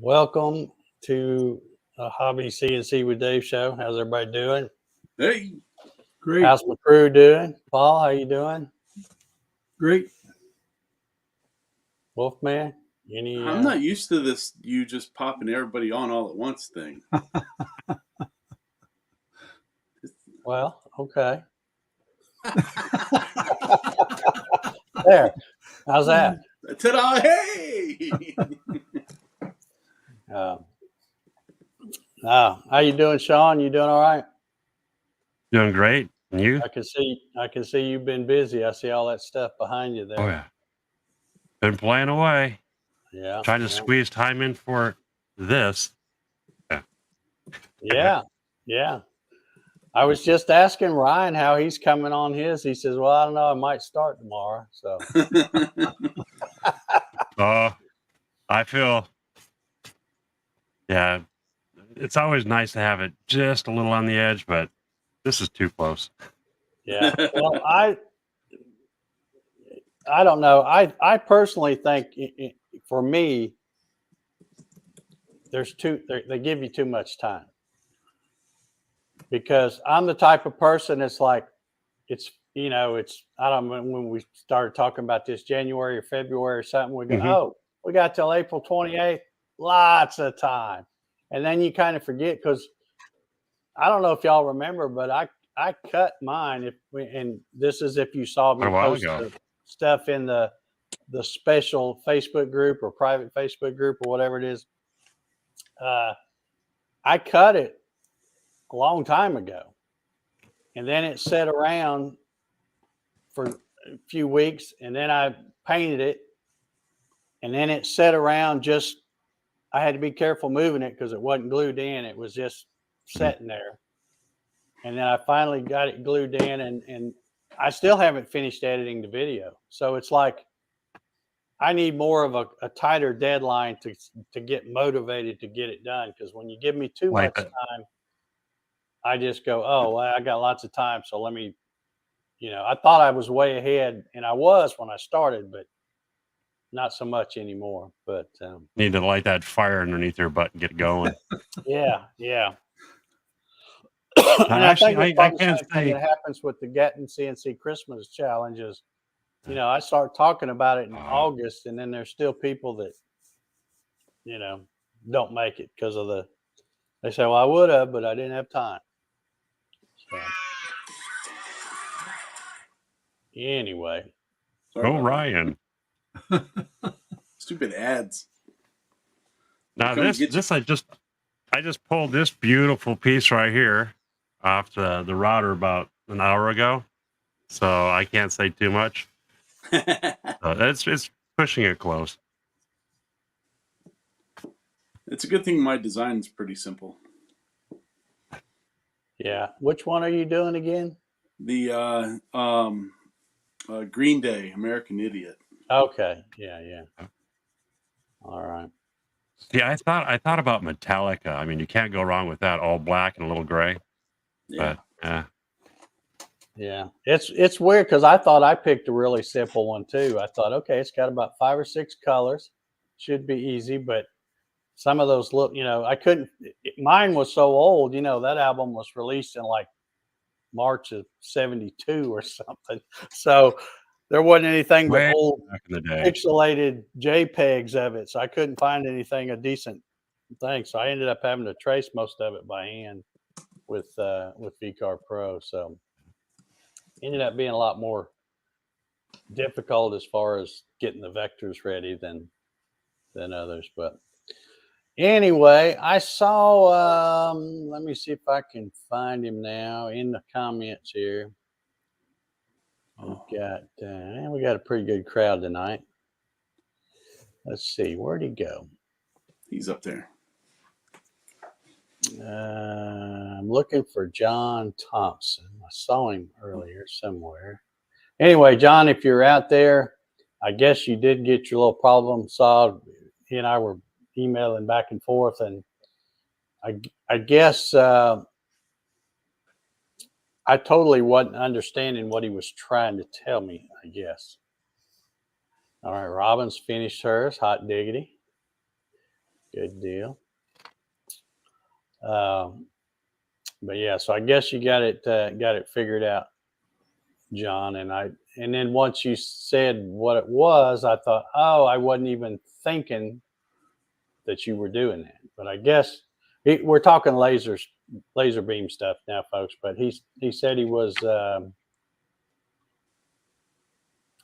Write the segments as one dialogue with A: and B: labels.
A: Welcome to a Hobby CNC with Dave show. How's everybody doing?
B: Hey,
C: Great.
A: How's my crew doing? Paul, how you doing?
C: Great.
A: Wolfman, any?
B: I'm not used to this. You just popping everybody on all at once thing.
A: Well, okay. There. How's that?
B: Ta-da! Hey!
A: How you doing, Sean? You doing all right?
D: Doing great. And you?
A: I can see you've been busy. I see all that stuff behind you there.
D: Oh, yeah. Been playing away.
A: Yeah.
D: Trying to squeeze time in for this.
A: Yeah. I was just asking Ryan how he's coming on his. He says, well, I don't know. I might start tomorrow. So
D: I feel, yeah, it's always nice to have it just a little on the edge, but this is too close.
A: yeah. Well, I don't know. I personally think for me, they give you too much time, because I'm the type of person that's like, I don't know, when we started talking about this January or February or something, we go, oh, we got till April 28th, lots of time. And then you kind of forget, because I don't know if y'all remember, but I cut mine. And this is if you saw me post the stuff in the special Facebook group or private Facebook group or whatever it is. I cut it a long time ago, and then it sat around for a few weeks, and then I painted it, and then it sat around. I had to be careful moving it because it wasn't glued in. It was just sitting there. And then I finally got it glued in, and I still haven't finished editing the video. So it's like I need more of a tighter deadline to get motivated to get it done. Because when you give me too much time, I just go, oh, well, I got lots of time. So let me, I thought I was way ahead, and I was when I started, but not so much anymore. But
D: need to light that fire underneath your butt and get it going.
A: Yeah.
D: And
A: I think it's probably the same thing that happens with the Gatton CNC Christmas challenges. I start talking about it in August, and then there's still people that, don't make it because of they say, well, I would have, but I didn't have time. So, anyway.
D: Go Ryan.
B: Stupid ads.
D: Now I just pulled this beautiful piece right here off the router about an hour ago, so I can't say too much. It's pushing it close.
B: It's a good thing my design's pretty simple.
A: Yeah. Which one are you doing again?
B: The Green Day, American Idiot.
A: Okay. Yeah. All right.
D: Yeah, I thought about Metallica. I mean, you can't go wrong with that, all black and a little gray.
B: Yeah.
D: But,
A: yeah. It's weird because I thought I picked a really simple one too. I thought, okay, it's got about 5 or 6 colors, should be easy, but some of those look, I couldn't. Mine was so old, that album was released in like March of '72 or something. So there wasn't anything but old pixelated JPEGs of it. So I couldn't find anything a decent thing. So I ended up having to trace most of it by hand with VCar Pro. So ended up being a lot more difficult as far as getting the vectors ready than others. But anyway, I saw, let me see if I can find him now in the comments here. We got a pretty good crowd tonight. Let's see, where'd he go?
B: He's up there.
A: I'm looking for John Thompson. I saw him earlier somewhere. Anyway, John, if you're out there, I guess you did get your little problem solved. He and I were emailing back and forth, and I guess I totally wasn't understanding what he was trying to tell me, I guess. All right, Robin's finished hers, hot diggity. Good deal. But yeah, so I guess you got it figured out, John. And then once you said what it was, I thought, oh, I wasn't even thinking that you were doing that. But I guess we're talking laser beam stuff now, folks. But he said he was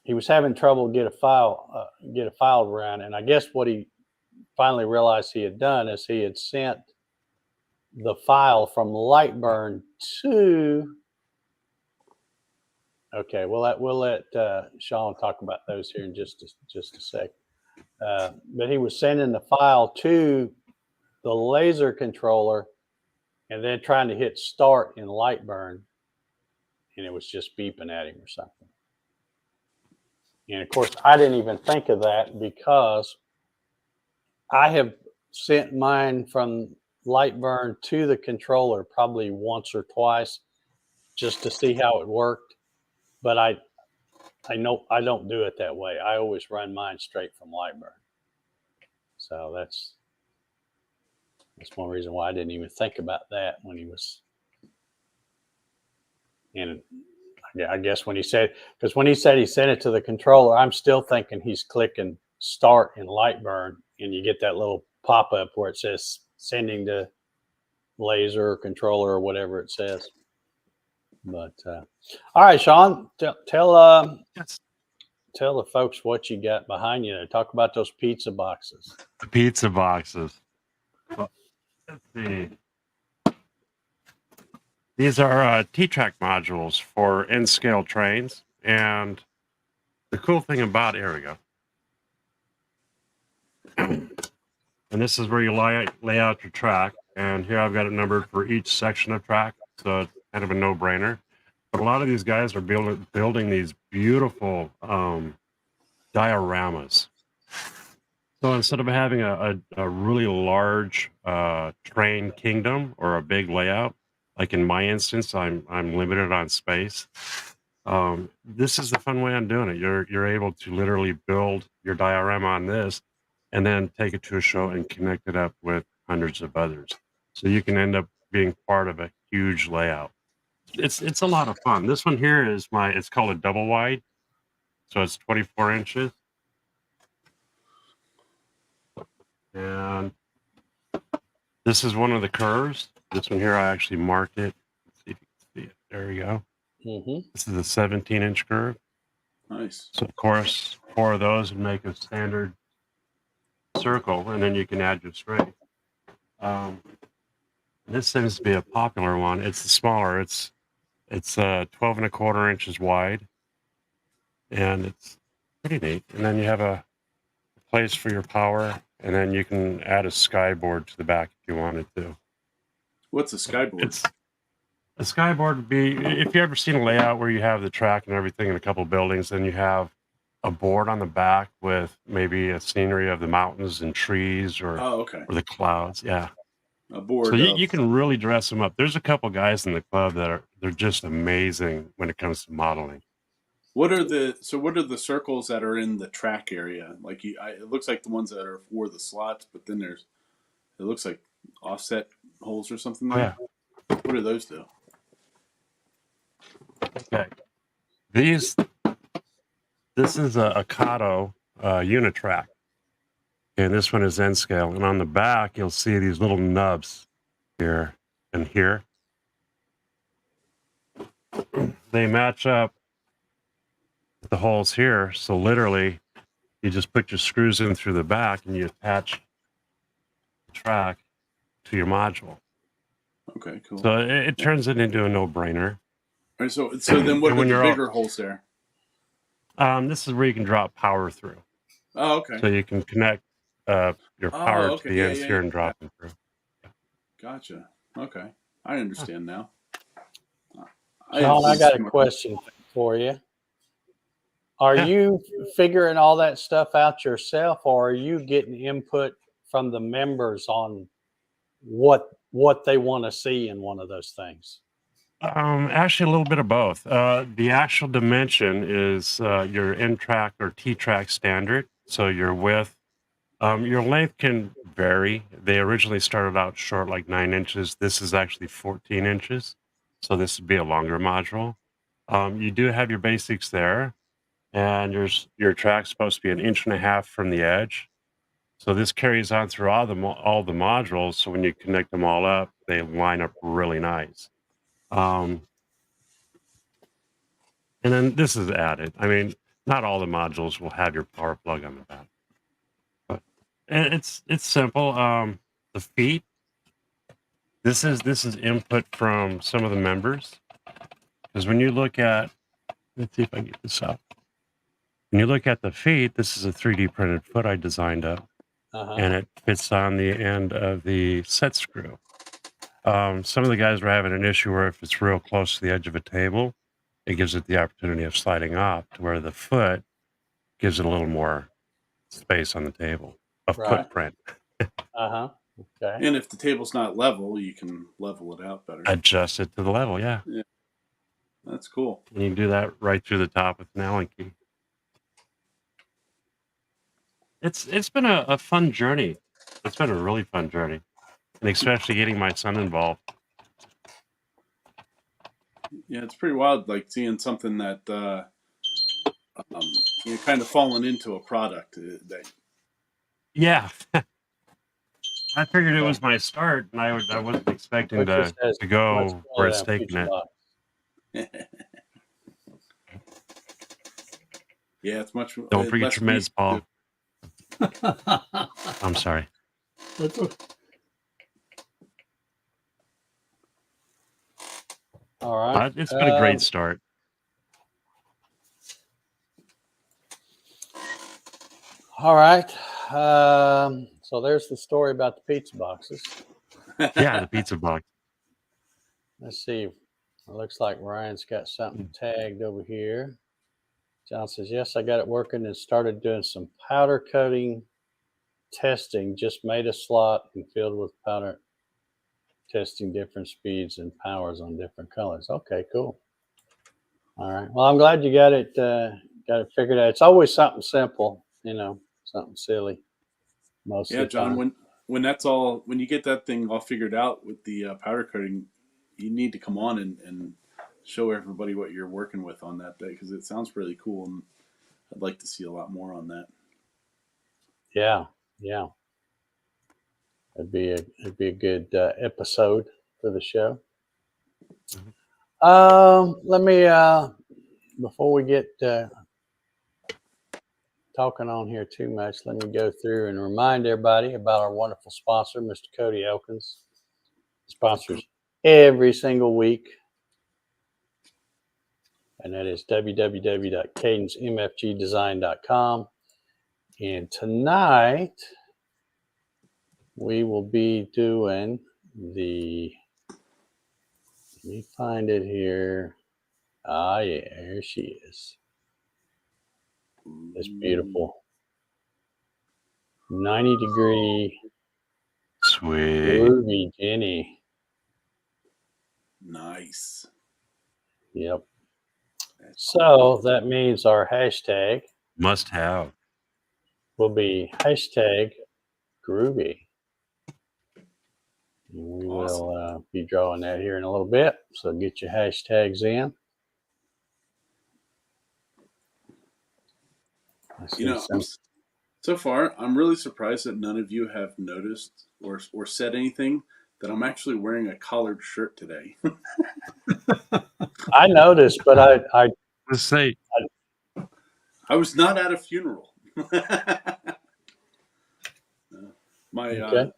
A: he was having trouble get a file around, and I guess what he finally realized he had done is he had sent the file from Lightburn to. Okay, we'll let Sean talk about those here in just a sec. But he was sending the file to the laser controller, and then trying to hit start in Lightburn, and it was just beeping at him or something. And of course, I didn't even think of that because I have sent mine from Lightburn to the controller probably once or twice just to see how it worked. But I know I don't do it that way. I always run mine straight from Lightburn. So that's one reason why I didn't even think about that when he was. And I guess when he said he sent it to the controller, I'm still thinking he's clicking start in Lightburn, and you get that little pop up where it says sending to laser or controller or whatever it says. But all right, Sean, tell the folks what you got behind you. Talk about those pizza boxes.
D: The pizza boxes. Well, let's see. These are T-track modules for N-scale trains, and the cool thing about here we go. And this is where you lay out your track, and here I've got it numbered for each section of track, so it's kind of a no-brainer. But a lot of these guys are building these beautiful dioramas. So instead of having a really large train kingdom or a big layout, like in my instance, I'm limited on space. This is the fun way I'm doing it. You're able to literally build your diorama on this, and then take it to a show and connect it up with hundreds of others. So you can end up being part of a huge layout. It's a lot of fun. This one here is it's called a double wide, so it's 24 inches. And this is one of the curves. This one here, I actually marked it. Let's see if you can see it. There we go.
A: Mm-hmm.
D: This is a 17-inch curve.
B: Nice.
D: So, of course, 4 of those would make a standard circle, and then you can add your straight. This seems to be a popular one. It's smaller. It's 12.25 inches wide, and it's pretty neat. And then you have a place for your power, and then you can add a skyboard to the back if you wanted to.
B: What's a skyboard?
D: A skyboard would be, if you ever seen a layout where you have the track and everything in a couple of buildings, then you have a board on the back with maybe a scenery of the mountains and trees or or the clouds. Yeah.
B: A board.
D: So you can really dress them up. There's a couple guys in the club they're just amazing when it comes to modeling.
B: What are the circles that are in the track area? Like it looks like the ones that are for the slots, but then it looks like offset holes or something there.
D: Oh, yeah.
B: What do those do?
D: Okay. This is a Kato unitrack. And this one is N-scale. And on the back, you'll see these little nubs here and here. They match up with the holes here. So literally, you just put your screws in through the back and you attach the track to your module.
B: Okay, cool.
D: So it turns it into a no-brainer.
B: All right, so then what are the bigger holes there?
D: This is where you can drop power through.
B: Oh, okay.
D: So you can connect your power to the ends here and drop them through.
B: Gotcha. Okay. I understand now.
A: Sean, I got a question for you. Are you figuring all that stuff out yourself, or are you getting input from the members on what they want to see in one of those things?
D: Actually, a little bit of both. The actual dimension is your N-track or T-track standard. So your width, your length can vary. They originally started out short, like 9 inches. This is actually 14 inches. So this would be a longer module. You do have your basics there, and your track's supposed to be 1.5 inches from the edge. So this carries on through all the modules. So when you connect them all up, they line up really nice. And then this is added. I mean, not all the modules will have your power plug on the back, but it's simple. The feet. This is input from some of the members, because when you look at, let's see if I can get this up. When you look at the feet, this is a 3D printed foot I designed up, and it fits on the end of the set screw. Some of the guys were having an issue where if it's real close to the edge of a table, it gives it the opportunity of sliding off, to where the foot gives it a little more space on the table, a footprint.
A: Okay.
B: And if the table's not level, you can level it out better.
D: Adjust it to the level, yeah.
B: That's cool.
D: And you can do that right through the top with an Allen key. It's been a fun journey. It's been a really fun journey, and especially getting my son involved.
B: Yeah, it's pretty wild, like seeing something that you're kind of falling into a product that.
D: Yeah, I figured it was my start, and I wasn't expecting to go where it's taking it.
B: Yeah, it's much.
D: Don't forget your meds, Paul. I'm sorry.
C: That's okay.
A: All right.
D: It's been a great start.
A: All right. So there's the story about the pizza boxes.
D: Yeah, the pizza box.
A: Let's see. It looks like Ryan's got something tagged over here. John says, yes, I got it working and started doing some powder coating testing. Just made a slot and filled with powder, testing different speeds and powers on different colors. Okay, cool. All right. Well, I'm glad you got it figured out. It's always something simple, something silly. Most of the
B: John,
A: time.
B: when you get that thing all figured out with the powder coating, you need to come on and show everybody what you're working with on that day, because it sounds really cool, and I'd like to see a lot more on that.
A: Yeah. It'd be a good episode for the show. Let me before we get talking on here too much, let me go through and remind everybody about our wonderful sponsor, Mr. Cody Elkins. Sponsors every single week, and that is www.cadencemfgdesign.com. And tonight we will be doing let me find it here. Yeah, here she is. This beautiful 90-degree
D: Sweet.
A: groovy Genie.
B: Nice.
A: Yep. So that means our hashtag
D: Must have.
A: will be hashtag groovy. And we will be drawing that here in a little bit. So get your hashtags in.
B: So far, I'm really surprised that none of you have noticed or said anything that I'm actually wearing a collared shirt today.
A: I noticed, but I
D: Let's say
B: I was not at a funeral. My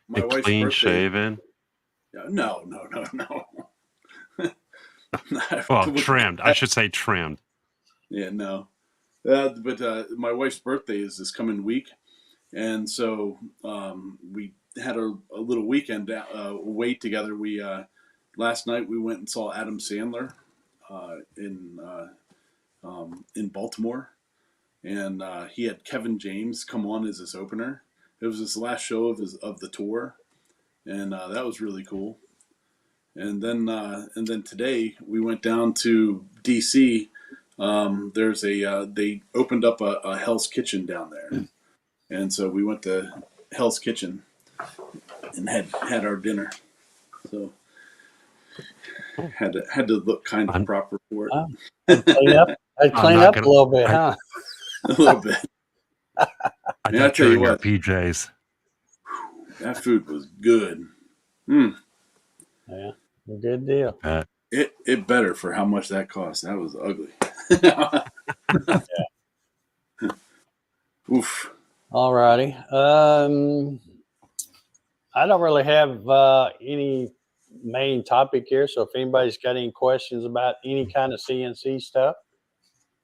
B: wife's
D: clean
B: birthday.
D: shaven.
B: No.
D: Well, trimmed. I should say trimmed.
B: Yeah, no. But my wife's birthday is this coming week, and so we had a little weekend away together. We last night we went and saw Adam Sandler in Baltimore, and he had Kevin James come on as his opener. It was his last show of the tour, and that was really cool. And then today we went down to DC. There's they opened up a Hell's Kitchen down there, and so we went to Hell's Kitchen and had our dinner. So had to look kind of proper for it.
A: I'd clean up a little bit, huh?
B: A little bit.
D: I tell you what, PJs.
B: That food was good.
A: Yeah, good deal.
B: It better for how much that cost. That was ugly. Oof.
A: All righty. I don't really have any main topic here. So if anybody's got any questions about any kind of CNC stuff,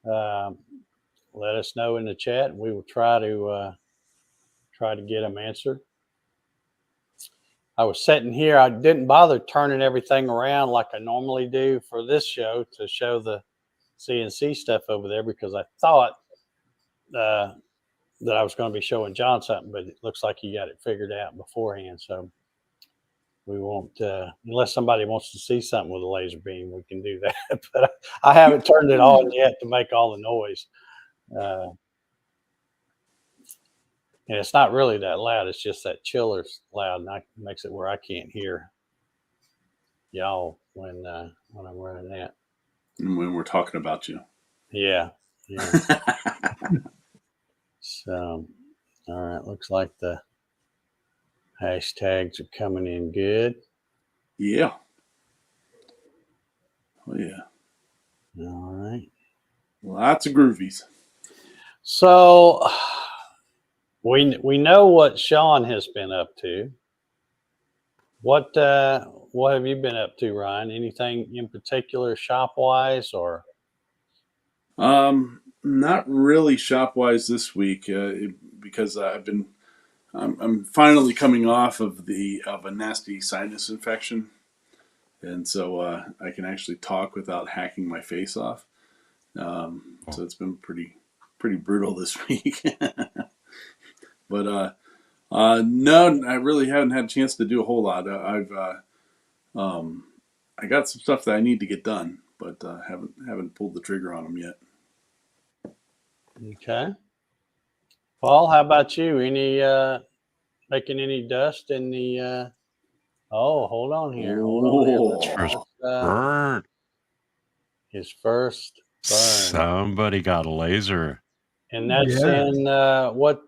A: let us know in the chat. We will try to get them answered. I was sitting here. I didn't bother turning everything around like I normally do for this show to show the CNC stuff over there because I thought that I was going to be showing John something, but it looks like he got it figured out beforehand. So we won't, unless somebody wants to see something with a laser beam, we can do that. But I haven't turned it on yet to make all the noise. And it's not really that loud. It's just that chiller's loud, and it makes it where I can't hear y'all when I'm running that.
B: And when we're talking about you.
A: Yeah. So, all right. Looks like the hashtags are coming in good.
B: Yeah. Oh, yeah.
A: All right.
B: Lots of groovies.
A: So we know what Sean has been up to. What have you been up to, Ryan? Anything in particular shop wise or?
B: Not really shop wise this week because I'm finally coming off of a nasty sinus infection, and so I can actually talk without hacking my face off. So it's been pretty brutal this week. But no, I really haven't had a chance to do a whole lot. I got some stuff that I need to get done, but haven't pulled the trigger on them yet.
A: Okay. Paul, how about you? Any making any dust in the oh, hold on here.
D: Burn.
A: His first burn.
D: Somebody got a laser.
A: And that's in what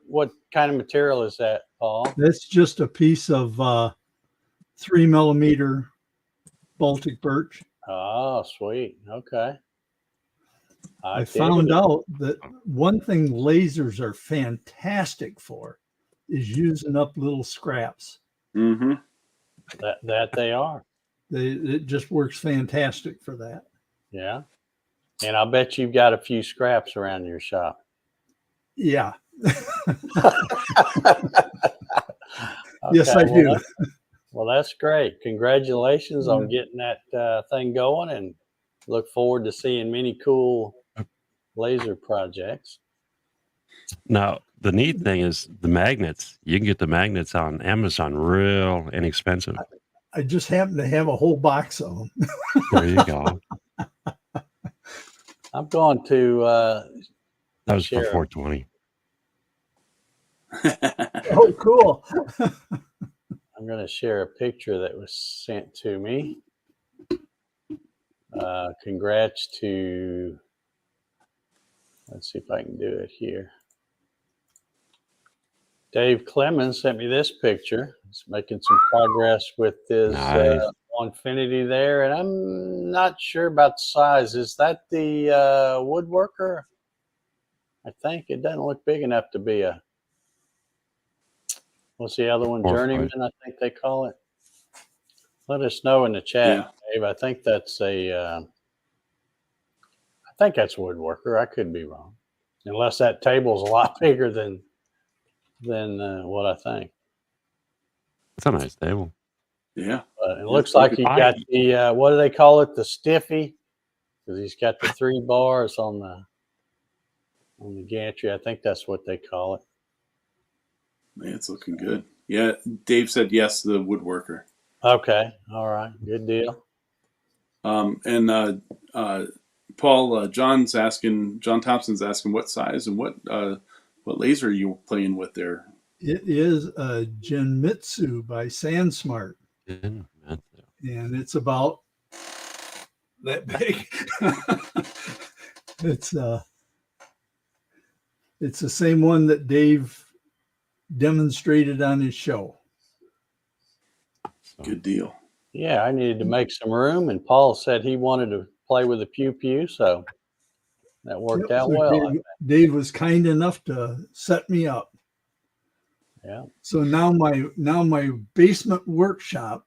A: kind of material is that, Paul?
C: That's just a piece of 3mm Baltic birch.
A: Oh, sweet. Okay.
C: I found out that one thing lasers are fantastic for is using up little scraps.
B: Mm-hmm.
A: That they are.
C: It just works fantastic for that.
A: Yeah. And I'll bet you've got a few scraps around your shop.
C: Yeah.
A: Okay,
C: Yes, I do.
A: Well, that's great. Congratulations on getting that thing going, and look forward to seeing many cool laser projects.
D: Now, the neat thing is the magnets. You can get the magnets on Amazon real inexpensive.
C: I just happen to have a whole box of them.
D: There you go.
A: I'm going to
D: That was for 420.
C: Oh, cool.
A: I'm going to share a picture that was sent to me. Congrats to, let's see if I can do it here. Dave Clemens sent me this picture. He's making some progress with his Infinity there, and I'm not sure about the size. Is that the woodworker? I think it doesn't look big enough to be a. What's the other one? Journeyman, I think they call it. Let us know in the chat, Dave. I think that's a. I think that's woodworker. I could be wrong, unless that table's a lot bigger than what I think.
D: It's a nice table.
B: Yeah.
A: It looks like he got the, what do they call it? The stiffy? Because he's got the 3 bars on the gantry. I think that's what they call it.
B: Man, it's looking good. Yeah. Dave said yes, the woodworker.
A: Okay. All right. Good deal.
B: And Paul, John Thompson's asking what size and what laser are you playing with there?
C: It is a Genmitsu by SandSmart. And it's about that big. It's the same one that Dave demonstrated on his show.
B: Good deal.
A: Yeah, I needed to make some room, and Paul said he wanted to play with the pew pew, so That worked
C: Yep,
A: out
C: so
A: well.
C: Dave was kind enough to set me up.
A: Yeah.
C: So now my basement workshop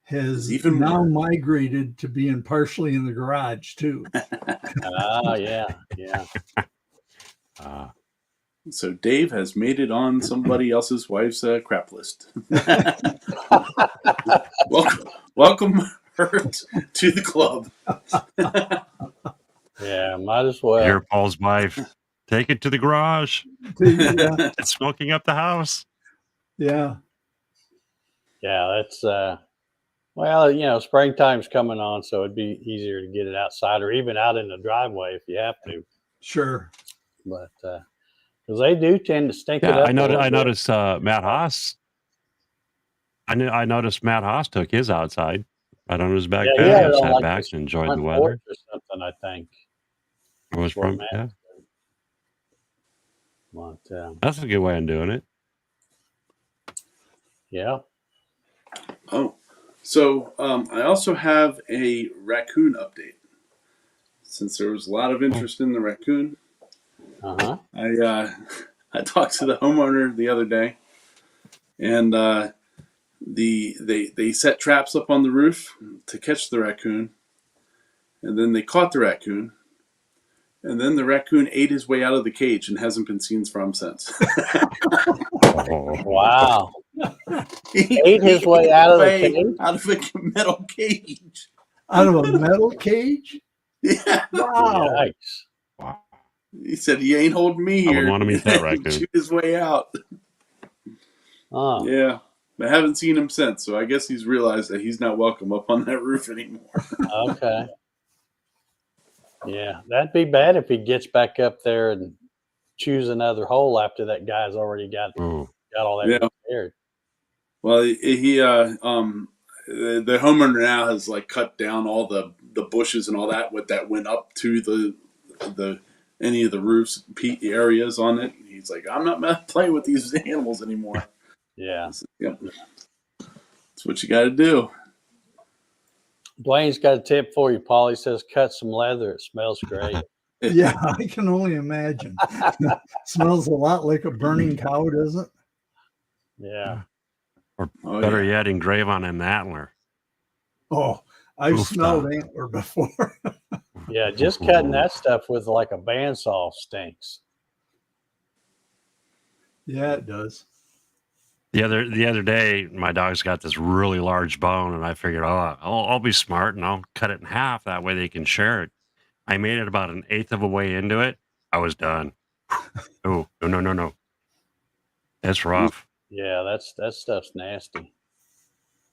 C: has
B: even
C: now
B: more.
C: migrated to being partially in the garage too.
A: Yeah.
B: So Dave has made it on somebody else's wife's crap list. welcome her to the club.
A: Yeah, might as well.
D: Your Paul's wife. Take it to the garage.
C: Yeah.
D: It's smoking up the house.
C: Yeah.
A: Yeah, that's well, springtime's coming on, so it'd be easier to get it outside or even out in the driveway if you have to.
C: Sure.
A: But because they do tend to stink it
D: Yeah,
A: up.
D: I noticed Matt Haas. I noticed Matt Haas took his outside right on his back
A: Yeah, he had
D: patio,
A: it on
D: sat
A: like
D: back
A: his
D: and enjoyed
A: front
D: the
A: porch
D: weather.
A: or something, I think.
D: It was
A: That's what
D: from
A: Matt
D: yeah.
A: said. But
D: That's a good way of doing it.
A: yeah.
B: Oh, so I also have a raccoon update. Since there was a lot of interest in the raccoon, I talked to the homeowner the other day, and they set traps up on the roof to catch the raccoon, and then they caught the raccoon, and then the raccoon ate his way out of the cage and hasn't been seen from since.
A: Wow.
B: He
A: ate his way out of the cage?
B: Out of a metal cage.
C: Out of a metal cage?
B: Yeah.
C: Wow.
A: Yikes.
D: Wow.
B: He said, "You ain't holding me
D: I
B: here."
D: would want to meet that raccoon.
B: Chewed his way out.
A: Oh.
B: Yeah. I haven't seen him since, so I guess he's realized that he's not welcome up on that roof anymore.
A: Okay. Yeah, that'd be bad if he gets back up there and chews another hole after that guy's already got all that repaired.
B: Well, the homeowner now has like cut down all the bushes and all that that went up to the any of the roofs areas on it. He's like, I'm not playing with these animals anymore.
A: Yeah.
B: Yep. That's what you got to do.
A: Dwayne's got a tip for you, Paul. He says, cut some leather. It smells great.
C: Yeah, I can only imagine. Smells a lot like a burning cow, doesn't it?
A: Yeah.
D: Or better yet, engrave on an antler.
C: Oh, I've smelled antler before.
A: Yeah, just cutting that stuff with like a bandsaw stinks.
C: Yeah, it does.
D: The other day, my dog's got this really large bone, and I figured, I'll be smart and I'll cut it in half. That way they can share it. I made it about an eighth of a way into it. I was done. Oh, no. That's rough.
A: Yeah, that stuff's nasty.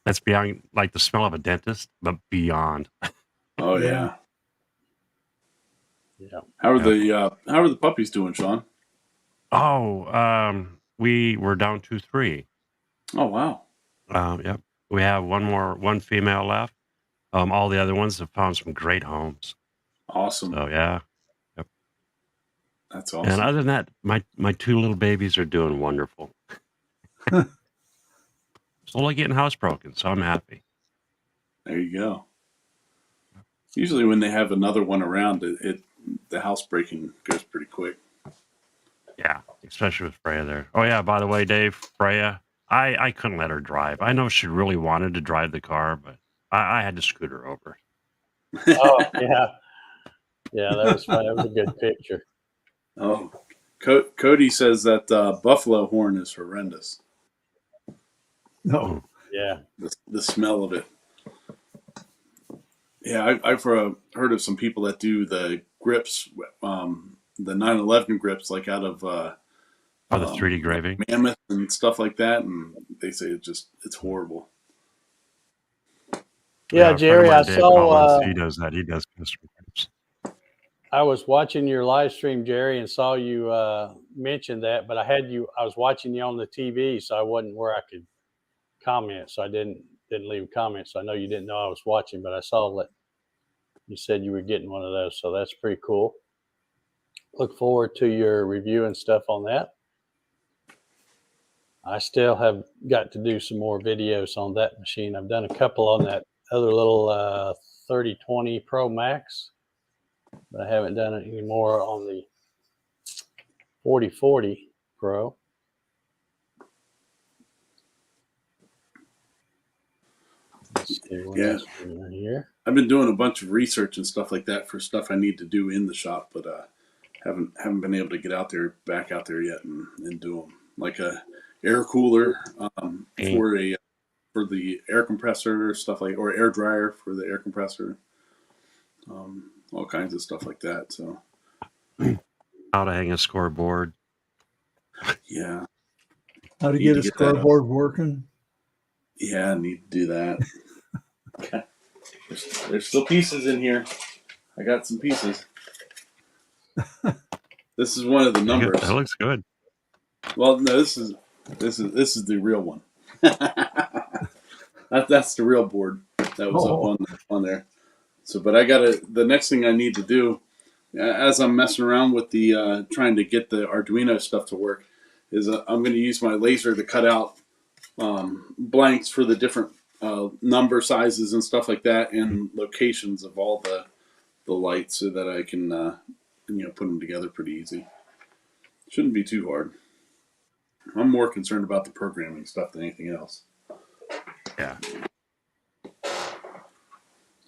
D: That's beyond like the smell of a dentist, but beyond.
B: Oh yeah.
A: Yeah.
B: How are the puppies doing, Sean?
D: Oh, we were down to 3.
B: Oh wow.
D: Yep. We have one female left. All the other ones have found some great homes.
B: Awesome.
D: So yeah. Yep.
B: That's awesome.
D: And other than that, my 2 little babies are doing wonderful. Slowly getting housebroken, so I'm happy.
B: There you go. Usually when they have another one around, the housebreaking goes pretty quick.
D: Yeah, especially with Freya there. Oh yeah, by the way, Dave, Freya, I couldn't let her drive. I know she really wanted to drive the car, but I had to scoot her over.
A: Oh yeah. Yeah, that was fun. That was a good picture.
B: Oh, Cody says that buffalo horn is horrendous.
C: No.
A: Yeah.
B: The smell of it. Yeah, I've heard of some people that do the grips, the 911 grips, like out of
D: the 3D graving,
B: mammoth and stuff like that, and they say it's horrible.
A: Yeah, Jerry, I saw.
D: He does that. He does custom grips.
A: I was watching your live stream, Jerry, and saw you mention that, but I was watching you on the TV, so I wasn't where I could comment, so I didn't leave a comment. So I know you didn't know I was watching, but I saw that you said you were getting one of those, so that's pretty cool. Look forward to your review and stuff on that. I still have got to do some more videos on that machine. I've done a couple on that other little 3020 Pro Max. but I haven't done it anymore on the 4040 Pro. Let's see what else we got here.
B: I've been doing a bunch of research and stuff like that for stuff I need to do in the shop, but haven't been able to get back out there yet and do them. Like a air cooler for the air compressor, stuff like, or air dryer for the air compressor, all kinds of stuff like that. So
D: how to hang a scoreboard.
B: Yeah.
C: How to get a scoreboard working.
B: Yeah, I need to do that. Okay. There's still pieces in here. I got some pieces. This is one of the numbers.
D: That looks good.
B: Well, no, this is the real one. That's the real board that was up on there. So, but the next thing I need to do, as I'm messing around with the trying to get the Arduino stuff to work, is I'm going to use my laser to cut out blanks for the different number sizes and stuff like that, and locations of all the lights, so that I can put them together pretty easy. Shouldn't be too hard. I'm more concerned about the programming stuff than anything else.
D: Yeah.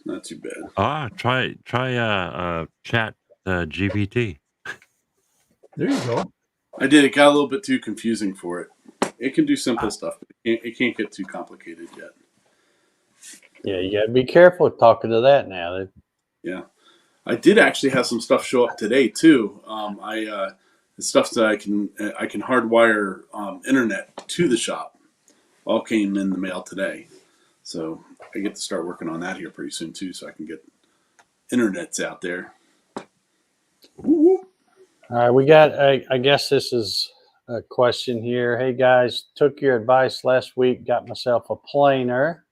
B: Not too bad.
D: Try chat GPT.
C: There you go.
B: I did. It got a little bit too confusing for it. It can do simple stuff, but it can't get too complicated yet.
A: Yeah, you got to be careful talking to that now.
B: Yeah. I did actually have some stuff show up today too. The stuff that I can hardwire internet to the shop all came in the mail today. So I get to start working on that here pretty soon too, so I can get internets out there.
A: All right, we got, I guess this is a question here. Hey guys, took your advice last week, got myself a planer.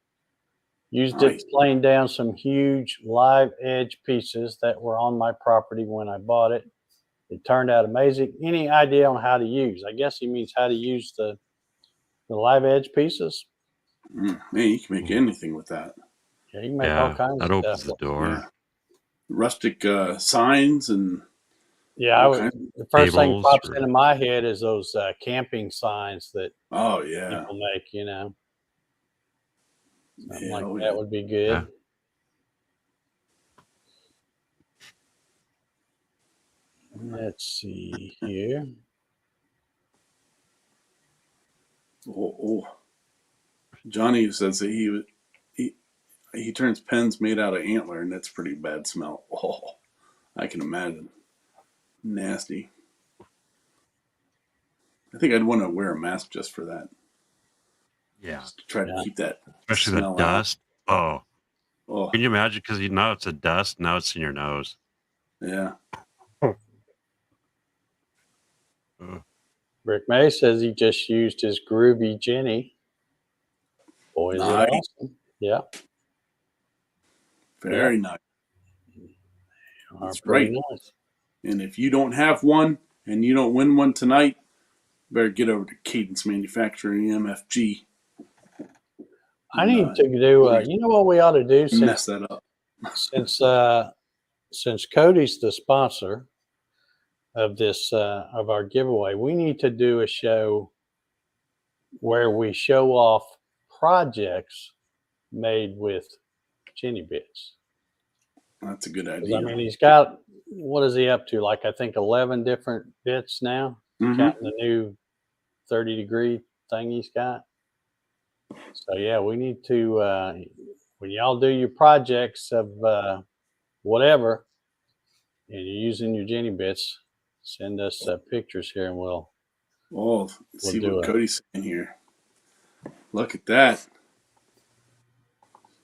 A: Used it to plane down some huge live edge pieces that were on my property when I bought it. It turned out amazing. Any idea on how to use? I guess he means how to use the live edge pieces.
B: Man, you can make anything with that.
A: Yeah, you can make all kinds of stuff.
D: That opens the door.
B: Yeah. Rustic signs and
A: the first thing pops into my head is those camping signs that people make, Something like that would be good. Yeah. Let's see here.
B: Johnny says that he turns pens made out of antler, and that's pretty bad smell. Oh, I can imagine. Nasty. I think I'd want to wear a mask just for that.
D: Yeah.
B: Just to try to keep that,
D: especially the dust. Oh. Can you imagine? Because it's a dust. Now it's in your nose.
B: Yeah.
A: Rick May says he just used his groovy Genie. Boy, is it awesome. Yeah.
B: Very nice.
A: That's right. Nice.
B: And if you don't have one and you don't win one tonight, better get over to Cadence Manufacturing, MFG.
A: I need to do, you know what we ought to do?
B: Mess that up.
A: Since Cody's the sponsor of this, of our giveaway, we need to do a show where we show off projects made with Genie bits.
B: That's a good idea.
A: I mean, he's got, what is he up to? Like, I think 11 different bits now, counting the new 30-degree thing he's got. So, yeah, we need to, when y'all do your projects of whatever, and you're using your Genie bits, send us pictures here, and we'll
B: see what Cody's saying here. Look at that.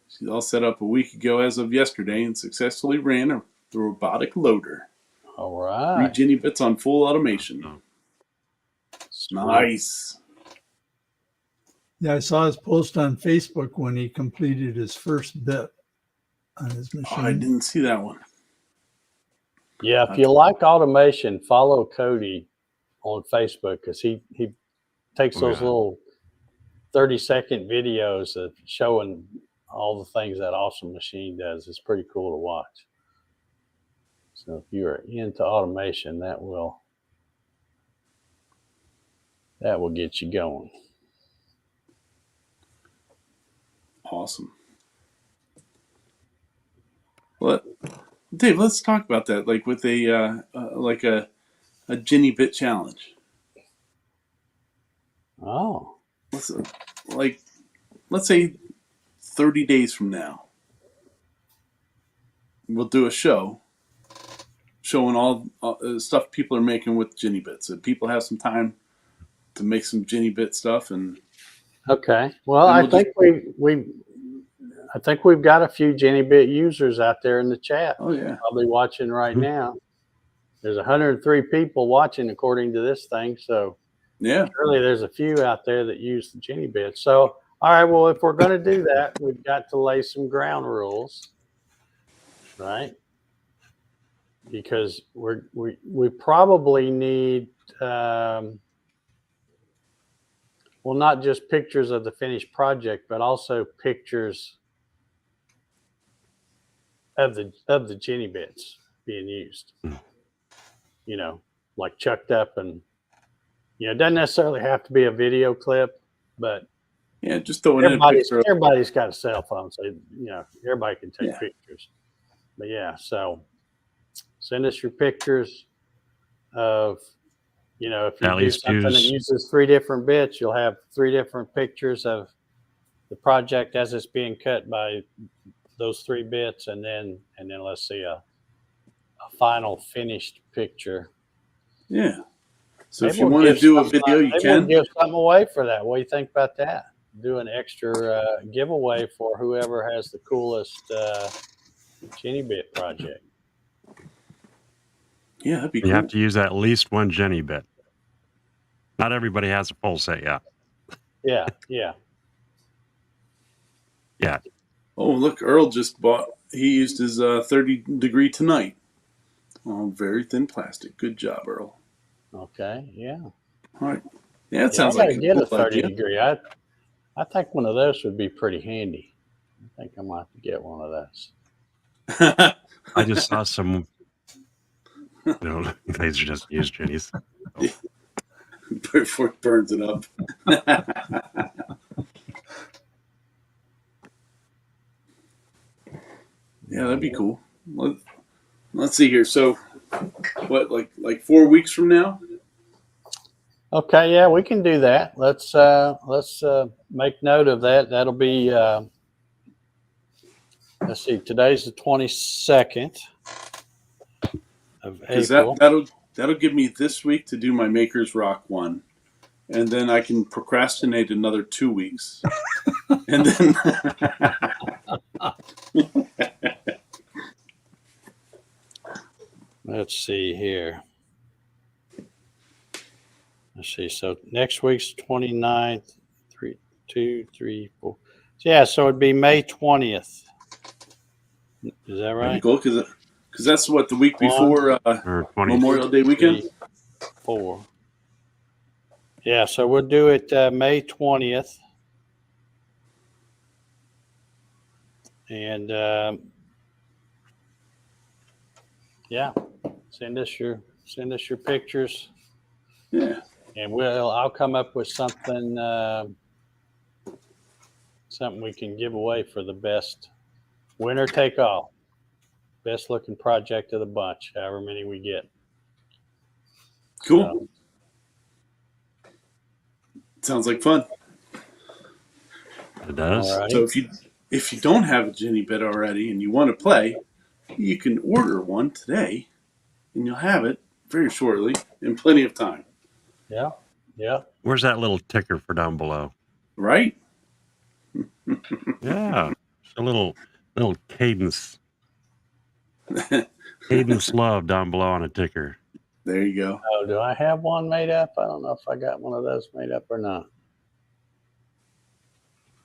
B: She's all set up a week ago as of yesterday and successfully ran the robotic loader.
A: All right.
B: 3 Genie bits on full automation.
A: Sweet.
B: Nice.
C: Yeah, I saw his post on Facebook when he completed his first bit on his machine.
B: I didn't see that one.
A: Yeah, if you like automation, follow Cody on Facebook, because he takes those little 30-second videos of showing all the things that awesome machine does. It's pretty cool to watch. So if you're into automation, that will get you going.
B: Awesome. Well, Dave, let's talk about that. Like with a Genie bit challenge.
A: Oh,
B: Let's say 30 days from now, we'll do a show showing all stuff people are making with Genie bits. So people have some time to make some Genie bit stuff, and
A: okay. Well, I think I think we've got a few Genie bit users out there in the chat.
B: Oh yeah,
A: probably watching right now. There's 103 people watching according to this thing, so
B: yeah.
A: surely there's a few out there that use the Genie bit. So, all right, well, if we're going to do that, we've got to lay some ground rules, right? Because we probably need well, not just pictures of the finished project, but also pictures of the Genie bits being used. You know, like chucked up, and it doesn't necessarily have to be a video clip, but
B: yeah, just throwing in a picture.
A: Everybody's got a cell phone, so everybody can take
B: Yeah.
A: pictures. But yeah, so send us your pictures of if you
D: At
A: do
D: least
A: something that uses 3 different bits, you'll have 3 different pictures of the project as it's being cut by those 3 bits, and then let's see a final finished picture.
B: Yeah. So
A: Maybe
B: if you want to do a video, you can.
A: We'll give something away for that. What do you think about that? Do an extra giveaway for whoever has the coolest Genie bit project.
B: Yeah, that'd be cool.
D: You have to use at least one Genie bit. Not everybody has a full set yet.
A: Yeah.
D: Yeah.
B: Oh, look, Earl just he used his 30 degree tonight. Oh, very thin plastic. Good job, Earl.
A: Okay, yeah.
B: All right. Yeah, it sounds like a
A: get
B: cool
A: a 30
B: idea.
A: degree. I think one of those would be pretty handy. I think I might have to get one of those.
D: I just saw some. These are just used Genies.
B: Before it burns it up. Yeah, that'd be cool. Let's see here. So, what, like 4 weeks from now?
A: Okay, yeah, we can do that. Let's make note of that. That'll be let's see. Today's the 22nd of April.
B: That'll give me this week to do my Makers Rock one, and then I can procrastinate another 2 weeks, and then.
A: Let's see here. Let's see. So next week's 29th, 2, 3, 4. Yeah, so it'd be May 20th. Is that right?
B: That'd be cool, because that's what the week before Memorial Day weekend.
A: 3, 4. Yeah, so we'll do it May 20th, and yeah, send us your pictures.
B: Yeah,
A: and I'll come up with something we can give away for the best winner take all, best looking project of the bunch, however many we get.
B: Cool. Sounds like fun.
D: It does.
A: Alrighty.
B: So if you don't have a Genie bit already and you want to play, you can order one today, and you'll have it very shortly in plenty of time.
A: Yeah.
D: Where's that little ticker for down below?
B: Right?
D: Yeah, a little cadence love down below on a ticker.
B: There you go.
A: Oh, do I have one made up? I don't know if I got one of those made up or not.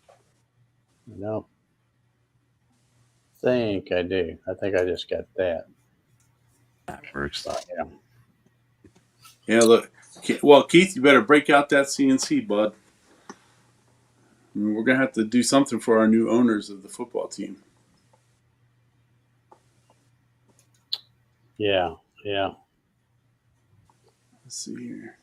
A: I don't think I do. I think I just got that.
D: That works.
A: But, yeah.
B: Yeah, look. Well, Keith, you better break out that CNC, bud. We're going to have to do something for our new owners of the football team.
A: Yeah. Yeah.
B: Let's see here.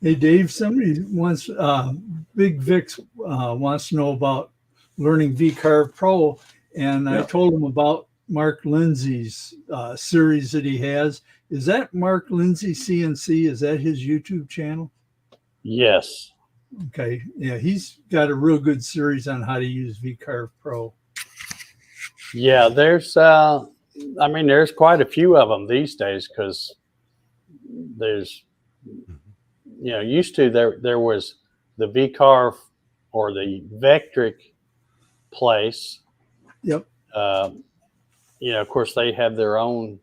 C: Hey, Dave, somebody wants, Big Vix wants to know about learning VCarve Pro. And I told him about Mark Lindsay's series that he has. Is that Mark Lindsay CNC? Is that his YouTube channel?
A: Yes.
C: Okay. Yeah, he's got a real good series on how to use VCarve Pro.
A: Yeah, there's there's quite a few of them these days, because there's, used to there was the VCarve or the Vectric place.
C: Yep.
A: Of course they have their own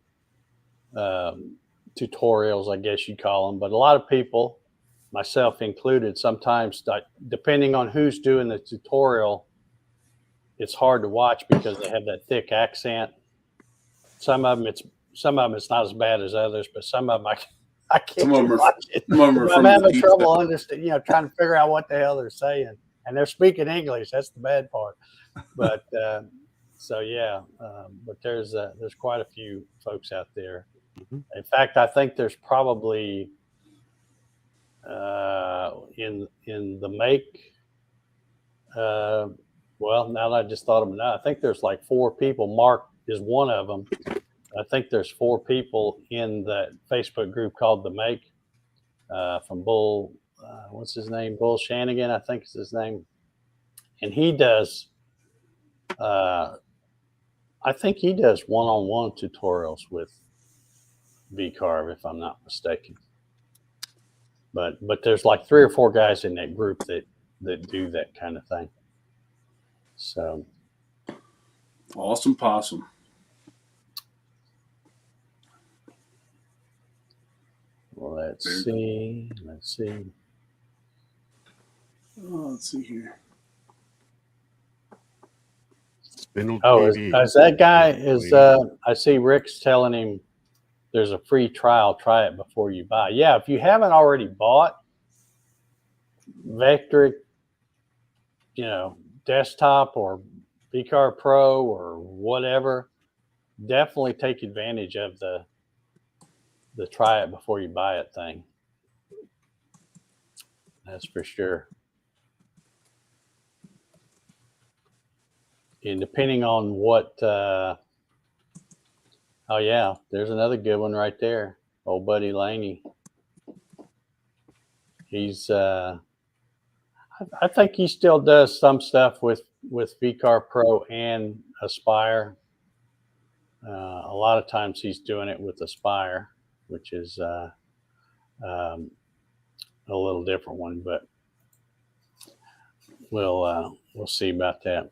A: tutorials, I guess you call them, but a lot of people, myself included, sometimes depending on who's doing the tutorial, it's hard to watch because they have that thick accent. Some of them it's not as bad as others, but some of them I can't watch it. I'm having trouble understanding, trying to figure out what the hell they're saying, and they're speaking English. That's the bad part. But but there's quite a few folks out there. In fact, I think there's probably in the make. Well, now that I just thought of it, I think there's like 4 people. Mark is one of them. I think there's 4 people in the Facebook group called The Make, from Bull. What's his name? Bull Shanigan, I think is his name. And he does. I think he does one-on-one tutorials with VCarve, if I'm not mistaken. But there's like 3 or 4 guys in that group that do that kind of thing. So
B: awesome possum.
A: Well, let's see.
B: Oh, let's see here.
A: Is that guy I see Rick's telling him there's a free trial. Try it before you buy. Yeah, if you haven't already bought Vectric, desktop or VCarve Pro or whatever, definitely take advantage of the try it before you buy it thing. That's for sure. And depending on what, oh yeah, there's another good one right there. Old buddy Laney. He's, I think he still does some stuff with VCarve Pro and Aspire. A lot of times he's doing it with Aspire, which is a little different one, but we'll see about that.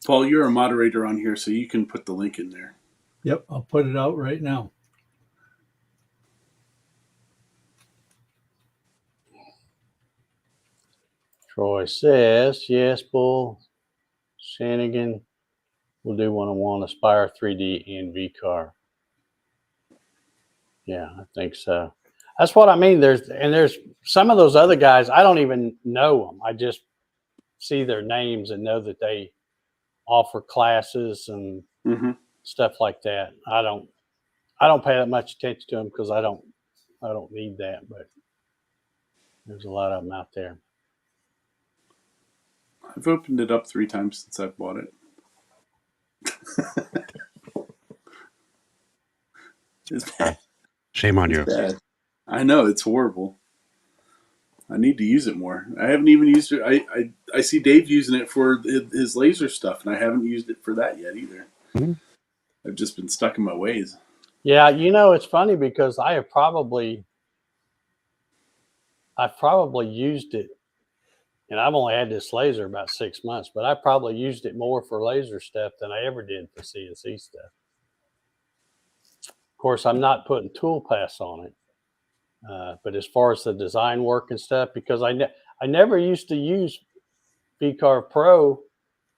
B: Paul, you're a moderator on here, so you can put the link in there.
C: Yep, I'll put it out right now.
A: Troy says, yes, Bull Shanigan will do one-on-one Aspire 3D and VCarve. Yeah, I think so. That's what I mean. There's some of those other guys, I don't even know them. I just see their names and know that they offer classes and stuff like that. I don't pay that much attention to them because I don't need that, but there's a lot of them out there.
B: I've opened it up 3 times since I've bought it. It's bad.
D: Shame on you.
B: Bad. I know, it's horrible. I need to use it more. I haven't even used it. I see Dave using it for his laser stuff, and I haven't used it for that yet either. I've just been stuck in my ways.
A: Yeah, it's funny because I've probably used it, and I've only had this laser about 6 months, but I probably used it more for laser stuff than I ever did for CNC stuff. Of course, I'm not putting tool paths on it. But as far as the design work and stuff, because I never used to use VCarve Pro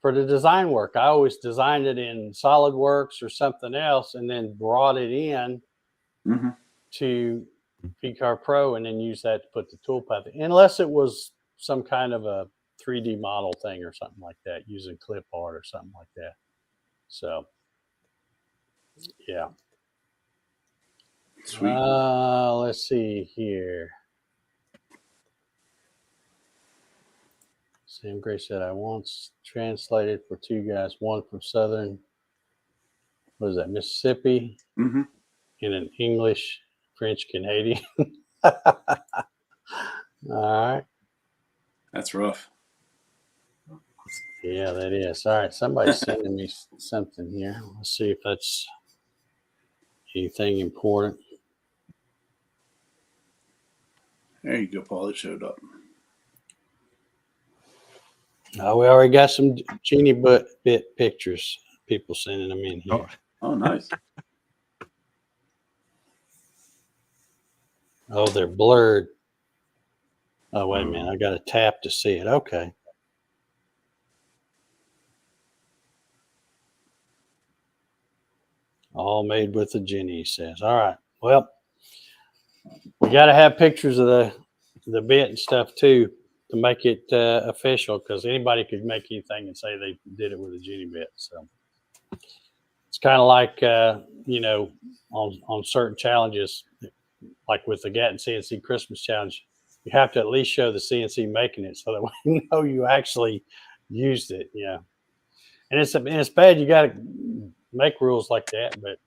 A: for the design work. I always designed it in SolidWorks or something else and then brought it in to VCarve Pro and then use that to put the toolpath in, unless it was some kind of a 3D model thing or something like that, using clip art or something like that. So, yeah.
B: Sweet.
A: Let's see here. Sam Gray said, I once translated for 2 guys, one from Southern, what is that, Mississippi,
B: Mm-hmm.
A: in an English, French, Canadian. All right.
B: That's rough.
A: Yeah, that is. All right. Somebody's sending me something here. Let's see if that's anything important.
B: There you go, Paul. It showed up.
A: Oh, we already got some Genie bit pictures. People sending them in here.
B: Oh, nice.
A: Oh, they're blurred. Oh, wait a minute. I got to tap to see it. Okay. All made with the Genie, he says. All right. Well, we got to have pictures of the bit and stuff too to make it official, because anybody could make anything and say they did it with a Genie bit. So it's kind of like, on certain challenges, like with the Gatton CNC Christmas Challenge, you have to at least show the CNC making it so that we know you actually used it. Yeah. And it's bad. You got to make rules like that, but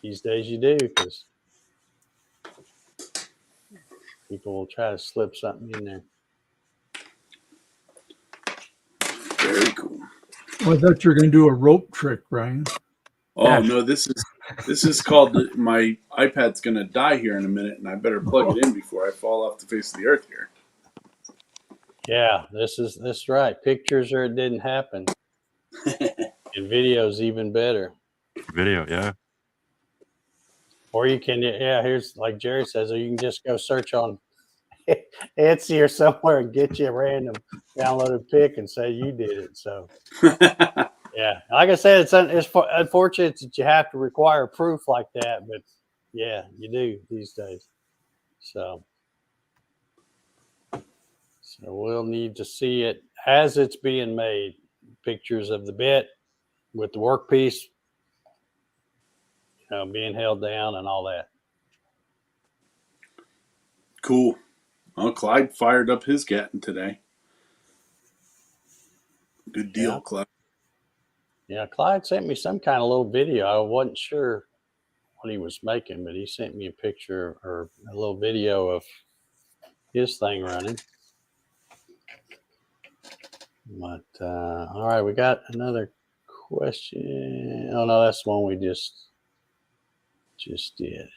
A: these days you do, because people will try to slip something in there.
B: Very cool.
C: Well, I thought you were going to do a rope trick, Ryan.
B: Oh no, this is called, my iPad's gonna die here in a minute, and I better plug it in before I fall off the face of the earth here.
A: Yeah, that's right. Pictures or it didn't happen. And video's even better.
D: Video, yeah.
A: Or you can, here's like Jerry says, or you can just go search on Etsy or somewhere and get you a random downloaded pic and say you did it. So yeah, like I said, it's unfortunate that you have to require proof like that, but yeah, you do these days. So we'll need to see it as it's being made. Pictures of the bit with the workpiece, being held down and all that.
B: Cool. Well, Clyde fired up his Gatton today. Good deal,
A: Yeah.
B: Clyde.
A: Yeah, Clyde sent me some kind of little video. I wasn't sure what he was making, but he sent me a picture or a little video of his thing running. But all right, we got another question. Oh no, that's the one we just did.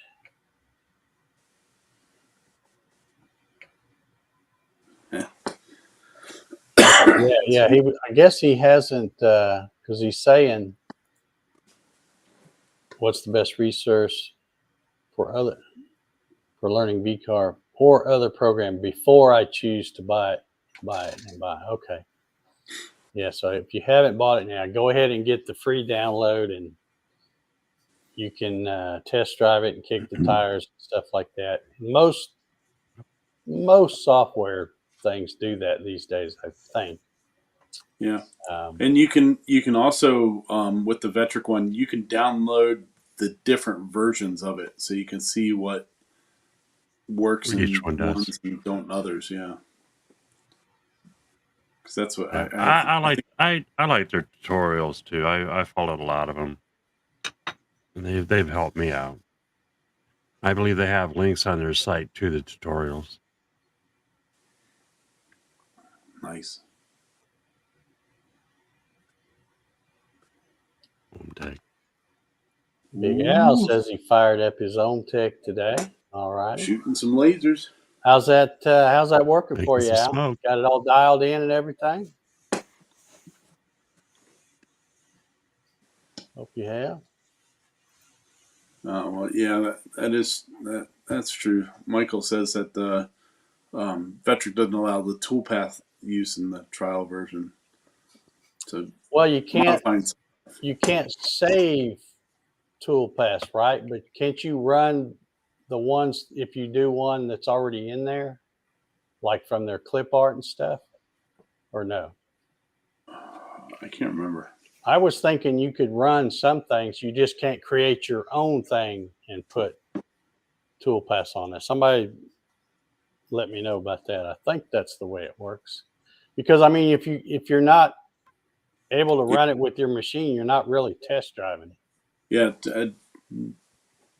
A: Yeah. I guess he hasn't, because he's saying, what's the best resource for learning VCarve or other program before I choose to buy it. Okay. Yeah. So if you haven't bought it now, go ahead and get the free download, and you can test drive it and kick the tires and stuff like that. Most software things do that these days, I think.
B: Yeah. And you can also, with the Vectric one, you can download the different versions of it, so you can see what works
D: Each
B: in
D: one does.
B: ones and don't others. Yeah. Because that's what
D: I like their tutorials too. I followed a lot of them, and they've helped me out. I believe they have links on their site to the tutorials.
B: Nice.
A: Big Al says he fired up his own tech today. All right.
B: Shooting some lasers.
A: How's that working for you, Al?
D: Smoke.
A: Got it all dialed in and everything? Hope you have.
B: Well, yeah, that's true. Michael says that the Vectric doesn't allow the toolpath use in the trial version. So,
A: well, you can't save toolpaths, right? But can't you run the ones, if you do one that's already in there, like from their clip art and stuff? or no?
B: I can't remember.
A: I was thinking you could run some things. You just can't create your own thing and put tool pass on there. Somebody let me know about that. I think that's the way it works. Because I mean, if you're not able to run it with your machine, you're not really test driving it.
B: Yeah,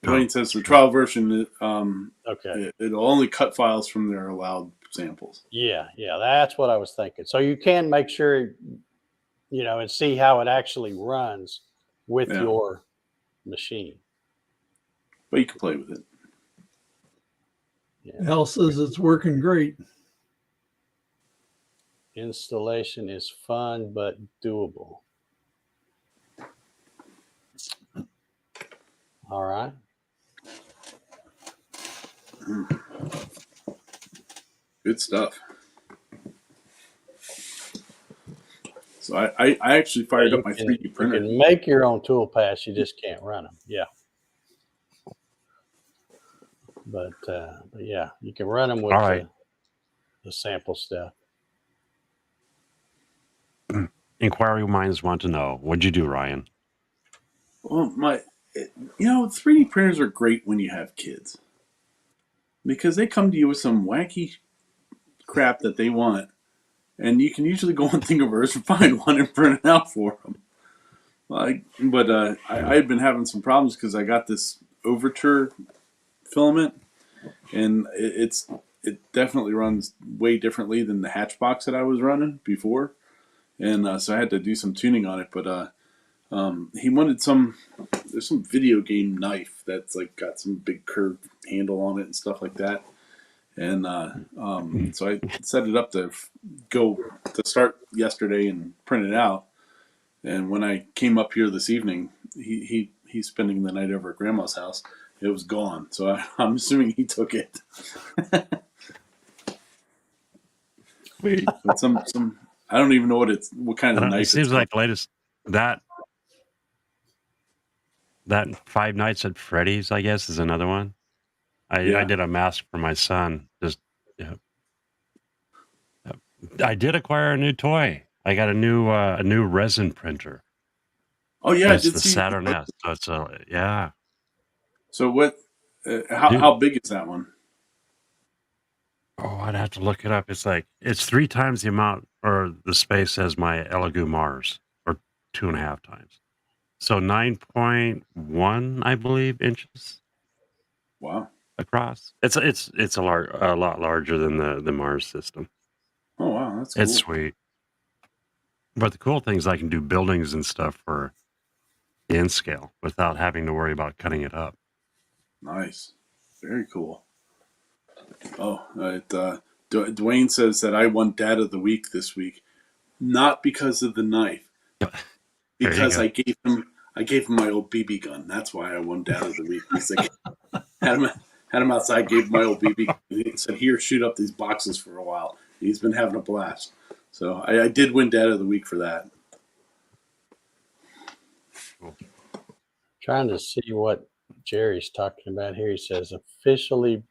B: Dwayne says the trial version,
A: Okay.
B: it'll only cut files from their allowed samples.
A: Yeah, that's what I was thinking. So you can make sure, and see how it actually runs with your machine.
B: But you can play with it.
C: Yeah. Al says it's working great.
A: Installation is fun but doable. All right.
B: Good stuff. So I actually fired up my 3D printer.
A: You can make your own tool pass, you just can't run them. Yeah. But yeah, you can run them with the sample stuff.
D: Inquiry minds want to know, what'd you do, Ryan?
B: Well, 3D printers are great when you have kids. Because they come to you with some wacky crap that they want. And you can usually go on Thingiverse and find one and print it out for them. I had been having some problems because I got this Overture filament. And it definitely runs way differently than the Hatchbox that I was running before. And so I had to do some tuning on it. But he wanted there's some video game knife that's like got some big curved handle on it and stuff like that. And so I set it up to start yesterday and print it out. And when I came up here this evening, he's spending the night over at Grandma's house. It was gone, so I'm assuming he took it.
D: Wait.
B: But some I don't even know what kind of knife.
D: It seems like the latest that Five Nights at Freddy's, I guess, is another one. I did a mask for my son. I did acquire a new toy. I got a new resin printer.
B: Oh yeah,
D: it's the Saturn S. So it's yeah.
B: So what? How big is that one?
D: Oh, I'd have to look it up. It's 3 times the amount or the space as my Elegoo Mars, or 2.5 times. So 9.1, I believe, inches.
B: Wow.
D: Across. It's a lot larger than the Mars system.
B: Oh wow, that's cool.
D: It's sweet. But the cool thing is I can do buildings and stuff for in scale without having to worry about cutting it up.
B: Nice. Very cool. Oh, Dwayne says that I won Dad of the Week this week, not because of the knife, because I gave him my old BB gun. That's why I won Dad of the Week. He's like, had him outside, gave him my old BB gun. He said, "Here, shoot up these boxes for a while." He's been having a blast. So I did win Dad of the Week for that.
D: Cool.
A: Trying to see what Jerry's talking about here. He says officially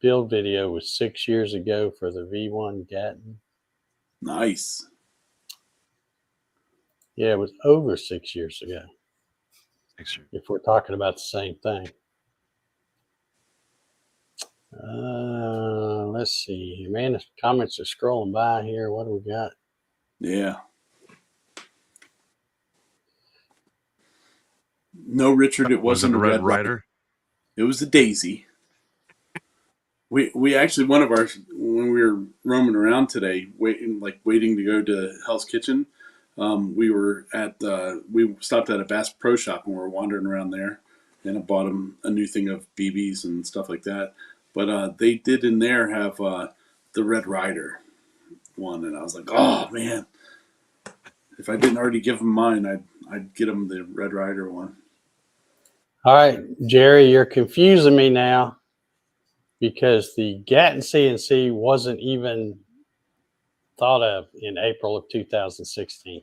A: build video was 6 years ago for the V1 Gatton.
B: Nice.
A: Yeah, it was over 6 years ago.
D: 6 years.
A: If we're talking about the same thing. Let's see. Man, the comments are scrolling by here. What do we got?
B: Yeah. No, Richard, it wasn't
D: a
B: a
D: Red
B: Red Ryder.
D: Ryder.
B: It was a Daisy. We actually, when we were roaming around today, waiting to go to Hell's Kitchen, we stopped at a Bass Pro Shop and we were wandering around there, and I bought them a new thing of BBs and stuff like that. But they did in there have the Red Ryder one, and I was like, oh man, if I didn't already give them mine, I'd get them the Red Ryder one.
A: All right, Jerry, you're confusing me now because the Gatton CNC wasn't even thought of in April of 2016.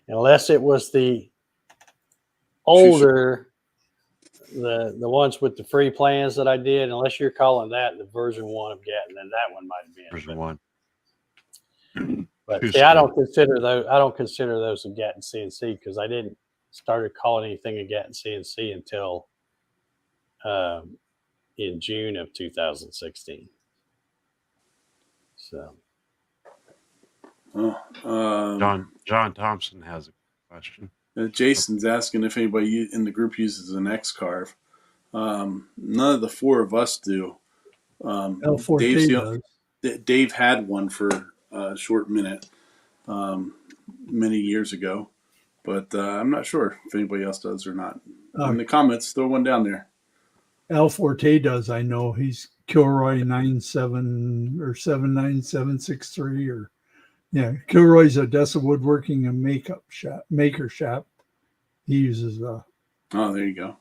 A: Unless it was the older the ones with the free plans that I did, unless you're calling that the version 1 of Gatton, then that one might be
D: Version 1.
A: But
D: Too
A: see, I
D: slow.
A: don't consider those a Gatton CNC because I didn't started calling anything a Gatton CNC until in June of 2016. So,
D: John Thompson has a question.
B: Jason's asking if anybody in the group uses an X-Carve. None of the 4 of us do.
C: El Forte does.
B: Dave had one for a short minute many years ago, but I'm not sure if anybody else does or not. In the comments, throw one down there.
C: El Forte does. I know he's Kilroy 97 or 79763 or Kilroy's Odessa Woodworking and Maker Shop. He uses
B: Oh, there you go.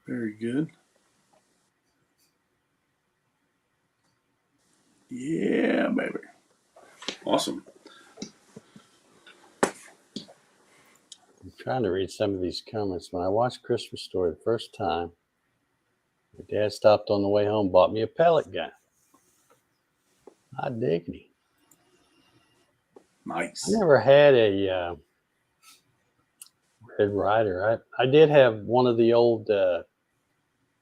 B: Very good. Yeah, baby. Awesome.
A: I'm trying to read some of these comments. When I watched Christmas Story the first time, my dad stopped on the way home, bought me a pellet gun. I diggity.
B: Nice.
A: I never had a Red Ryder. I did have one of the old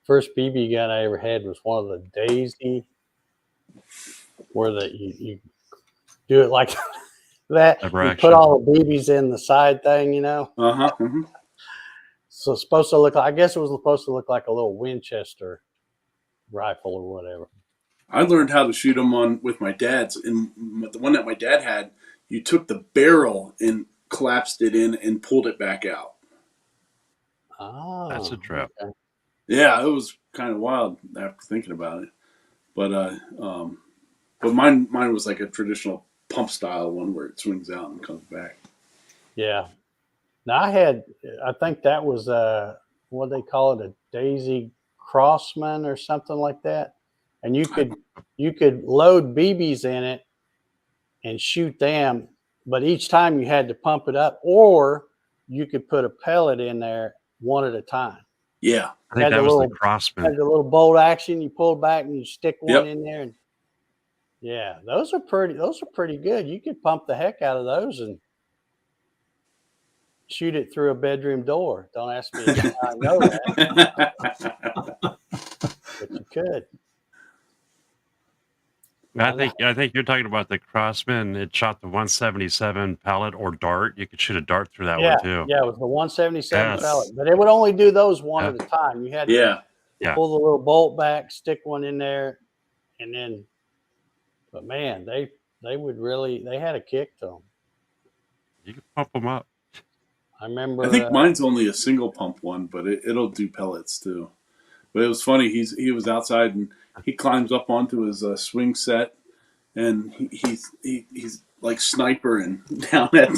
A: first BB gun I ever had was one of the Daisy, where you do it like that. You put all the BBs in the side thing,
B: Uh-huh. Mm-hmm.
A: So it's supposed to look like, I guess it was supposed to look like a little Winchester rifle or whatever.
B: I learned how to shoot them with my dad's. And the one that my dad had, you took the barrel and collapsed it in and pulled it back out.
A: Oh,
D: that's a trip.
A: Okay.
B: Yeah, it was kind of wild after thinking about it. But mine was like a traditional pump style one where it swings out and comes back.
A: Yeah. Now I think that was what they call it, a Daisy Crossman or something like that. And you could load BBs in it and shoot them, but each time you had to pump it up, or you could put a pellet in there one at a time.
B: Yeah,
D: I think that was the Crossman.
A: Had the little bolt action. You pull back and you stick one in there, and yeah, those are pretty good. You could pump the heck out of those and shoot it through a bedroom door. Don't ask me how I know that, but you could.
D: I think you're talking about the Crossman. It shot the 177 pellet or dart. You could shoot a dart through that one too.
A: Yeah, it was the 177 pellet, but it would only do those one at a time. You had to pull the little bolt back, stick one in there, and then. But man, they had a kick to them.
D: You could pump them up.
A: I remember.
B: I think mine's only a single pump one, but it'll do pellets too. But it was funny. He was outside and he climbs up onto his swing set, and he's like snipering down at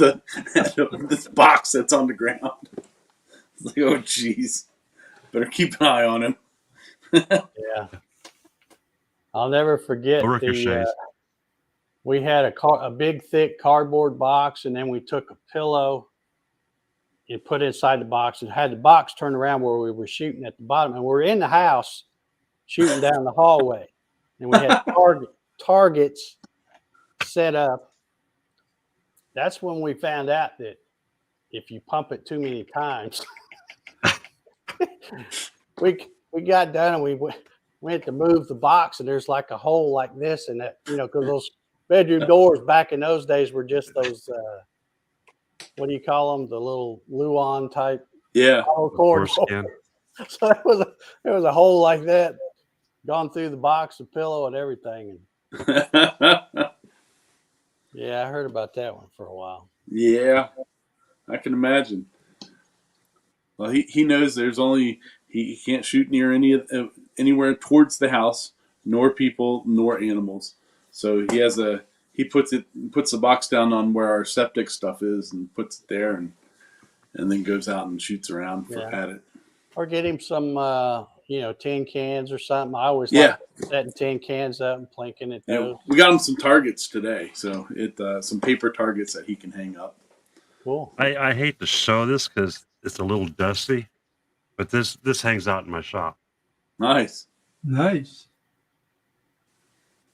B: this box that's on the ground. It's like, oh geez, better keep an eye on him.
A: Yeah, I'll never forget we had a big thick cardboard box, and then we took a pillow and put it inside the box and had the box turned around where we were shooting at the bottom. And we were in the house shooting down the hallway. And we had targets set up. That's when we found out that if you pump it too many times, we got done and we went to move the box, and there's like a hole like this in that, because those bedroom doors back in those days were just those what do you call them? The little Luan type.
B: Yeah.
A: Cord. So there was a hole like that, gone through the box, the pillow, and everything. Yeah, I heard about that one for a while.
B: Yeah, I can imagine. Well, he knows there's only he can't shoot near anywhere towards the house, nor people, nor animals. So he puts the box down on where our septic stuff is and puts it there and then goes out and shoots around at it. Or
A: get him some tin cans or something. I always like setting tin cans up and plinking at those.
B: We got him some targets today, so some paper targets that he can hang up.
A: Cool.
D: I hate to show this because it's a little dusty, but this hangs out in my shop.
B: Nice.
C: Nice.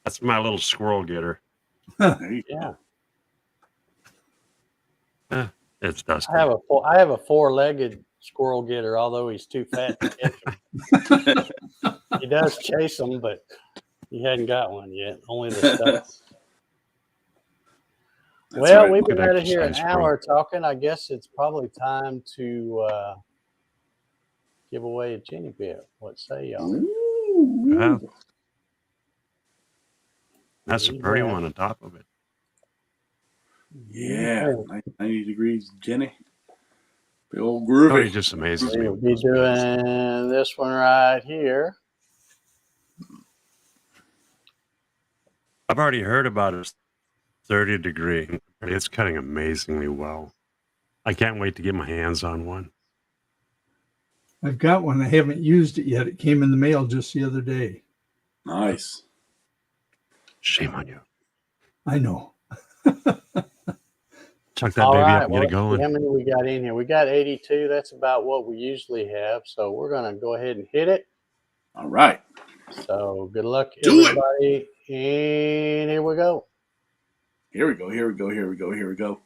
D: That's my little squirrel getter.
B: There you
A: Yeah.
D: It's dusty.
A: I have a 4-legged squirrel getter, although he's too fat to catch him. He does chase them, but he hadn't got one yet. Only the stuff.
B: That's
A: Well,
B: right.
A: we've been
D: Good
A: out of here an
D: exercise,
A: hour talking. I guess it's probably time to give away a Genie bit. What say y'all?
B: Ooh.
D: Yeah. That's a
A: You
D: pretty
A: bet.
D: one on top of it.
B: Yeah. 90 degrees, Jenny. Big old
D: Tony
B: groovy.
D: just amazes me.
A: We'll be doing this one right here.
D: I've already heard about it. 30 degree. It's cutting amazingly well. I can't wait to get my hands on one.
C: I've got one. I haven't used it yet. It came in the mail just the other day.
B: Nice.
D: Shame on you.
C: I know.
D: Chuck that
A: All
D: baby
A: right.
D: up and
A: Well,
D: get it
A: let's see
D: going.
A: how many we got in here? We got 82. That's about what we usually have. So we're going to go ahead and hit it.
B: All right.
A: So good luck,
B: Do it.
A: everybody. And here we go.
B: Here we go. Here we go. Here we go. Here we go.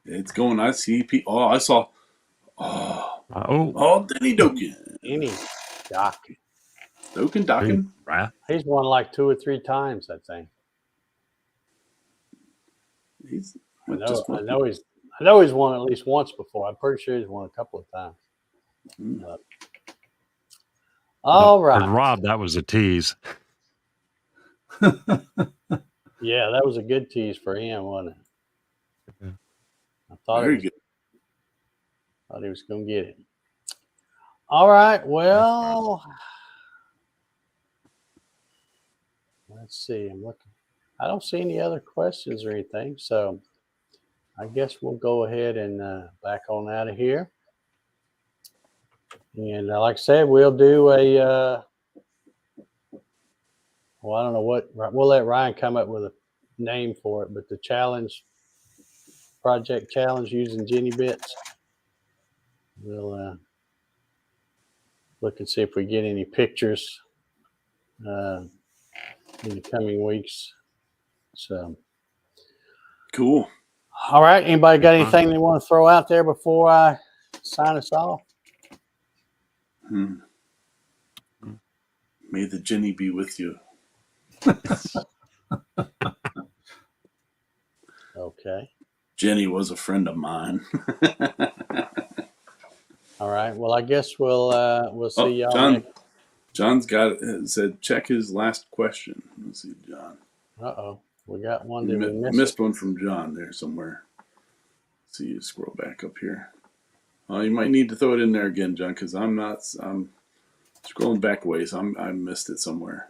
B: It's going. I see. Oh, I saw. Oh, Denny Doken.
A: Any Doc.
B: Doken.
A: He's won like 2 or 3 times, I think.
B: He's.
A: I know he's won at least once before. I'm pretty sure he's won a couple of times.
B: Mm.
A: All right.
D: For Rob, that was a tease.
A: Yeah, that was a good tease for him, wasn't it?
D: Yeah.
A: I thought
B: Very good.
A: Thought he was going to get it. All right. Well, let's see. I'm looking. I don't see any other questions or anything, so I guess we'll go ahead and back on out of here. And like I said, we'll do a. Well, I don't know what. We'll let Ryan come up with a name for it, but the project challenge using Genie bits. We'll look and see if we get any pictures in the coming weeks. So
B: Cool.
A: all right. Anybody got anything they want to throw out there before I sign us off?
B: May the Genie be with you.
A: Okay.
B: Jenny was a friend of mine.
A: All right. Well, I guess we'll see y'all.
B: John. John's got it. Said check his last question. Let's see, John.
A: We got one. Did we
B: missed one from John there somewhere. Let's see, you scroll back up here. You might need to throw it in there again, John, because I'm scrolling back a ways. I missed it somewhere.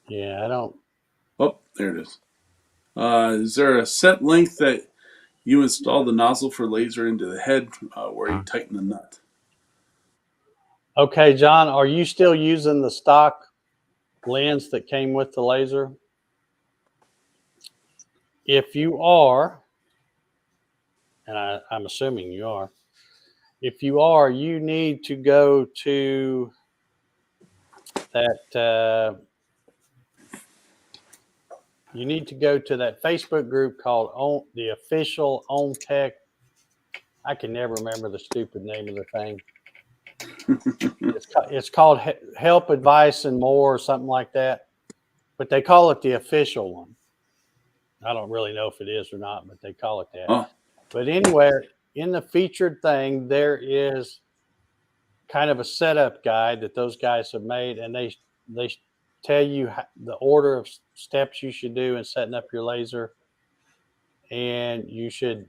A: Yeah, I don't.
B: Oh, there it is. Is there a set length that you install the nozzle for laser into the head where you tighten the nut?
A: Okay, John, are you still using the stock lens that came with the laser? If you are, and I'm assuming you are, if you are, you need to go to that. You need to go to that Facebook group called the official On Tech. I can never remember the stupid name of the thing. It's called Help, Advice, and More or something like that. But they call it the official one. I don't really know if it is or not, but they call it that.
B: Oh.
A: But anywhere in the featured thing, there is kind of a setup guide that those guys have made, and they tell you the order of steps you should do in setting up your laser. And you should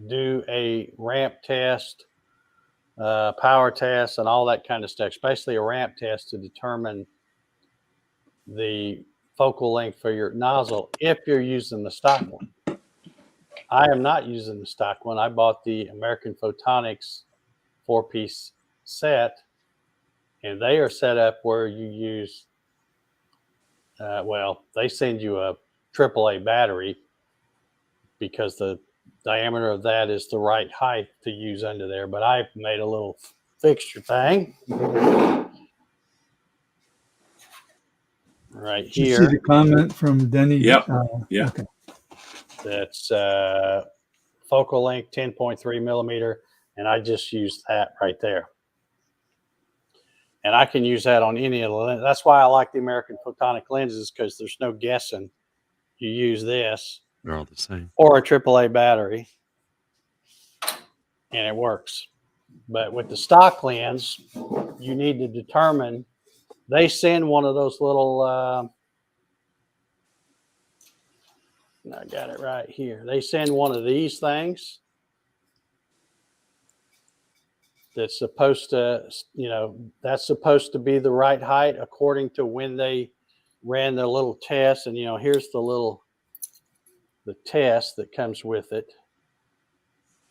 A: do a ramp test, power test, and all that kind of stuff, especially a ramp test to determine the focal length for your nozzle if you're using the stock one. I am not using the stock one. I bought the American Photonics 4-piece set, and they are set up where you use, they send you a AAA battery, because the diameter of that is the right height to use under there. But I made a little fixture thing right
C: Did you see
A: here.
C: the comment from Denny?
B: Yep. Yeah.
C: Okay.
A: That's focal length 10.3 millimeter, and I just used that right there. And I can use that on any of the lenses. That's why I like the American Photonic lenses, because there's no guessing. You use this
D: They're all the same.
A: or a AAA battery, and it works. But with the stock lens, you need to determine. They send one of those little. I got it right here. They send one of these things that's supposed to, that's supposed to be the right height according to when they ran their little test. And, here's the test that comes with it.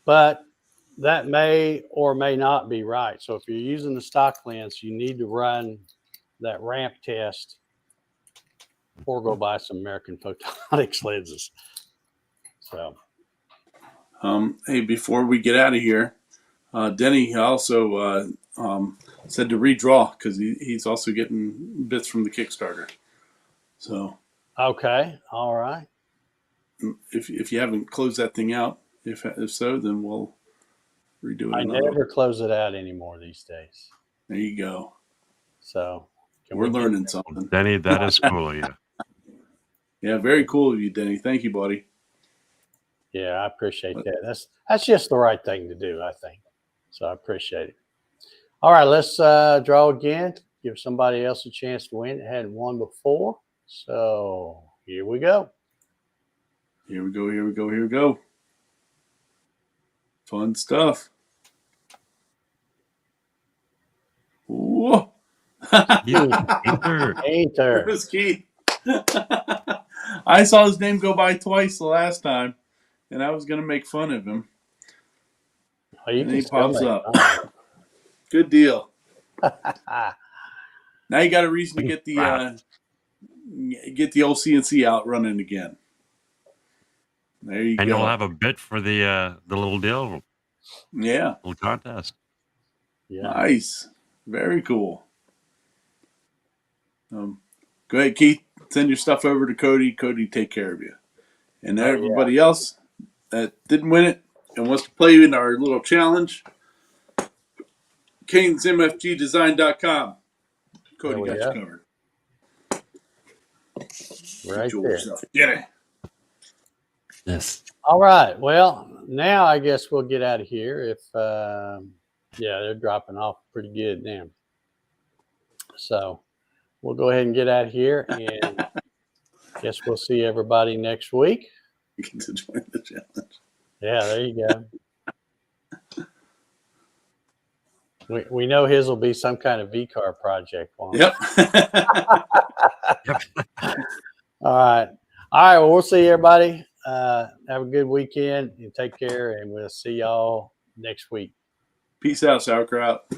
A: But that may or may not be right. So if you're using the stock lens, you need to run that ramp test or go buy some American Photonics lenses. So,
B: hey, before we get out of here, Denny also said to redraw because he's also getting bits from the Kickstarter. So,
A: okay, all right.
B: If you haven't closed that thing out, if so, then we'll redo it.
A: I never close it out anymore these days.
B: There you go.
A: So
B: we're learning something.
D: Denny, that is cool of you.
B: Yeah, very cool of you, Denny. Thank you, buddy.
A: Yeah, I appreciate that. That's just the right thing to do, I think. So I appreciate it. All right, let's draw again. Give somebody else a chance to win. It hadn't won before. So here we go.
B: Here we go. Here we go. Here we go. Fun stuff. Whoa.
A: Enter.
B: There's Keith. I saw his name go by twice the last time, and I was going to make fun of him.
A: Oh, you
B: and
A: can
B: he pops
A: make
B: up. Good deal. Now you got a reason to get the old CNC out running again. There you go.
D: And you'll have a bit for the little deal.
B: Yeah.
D: Little contest.
A: Yeah.
B: Nice. Very cool. Go ahead, Keith. Send your stuff over to Cody. Cody, take care of you. And everybody else that didn't win it and wants to play in our little challenge, CanesMFGDesign.com. Cody got you covered.
A: Right there.
B: Yeah.
D: Yes.
A: All right. Well, now I guess we'll get out of here. If they're dropping off pretty good now. So we'll go ahead and get out of here, and guess we'll see everybody next week.
B: You get to join the challenge.
A: Yeah, there you go. We know his will be some kind of V-car project.
B: Yep.
D: Yep.
A: All right. Well, we'll see everybody. Have a good weekend and take care, and we'll see y'all next week.
B: Peace out, sauerkraut.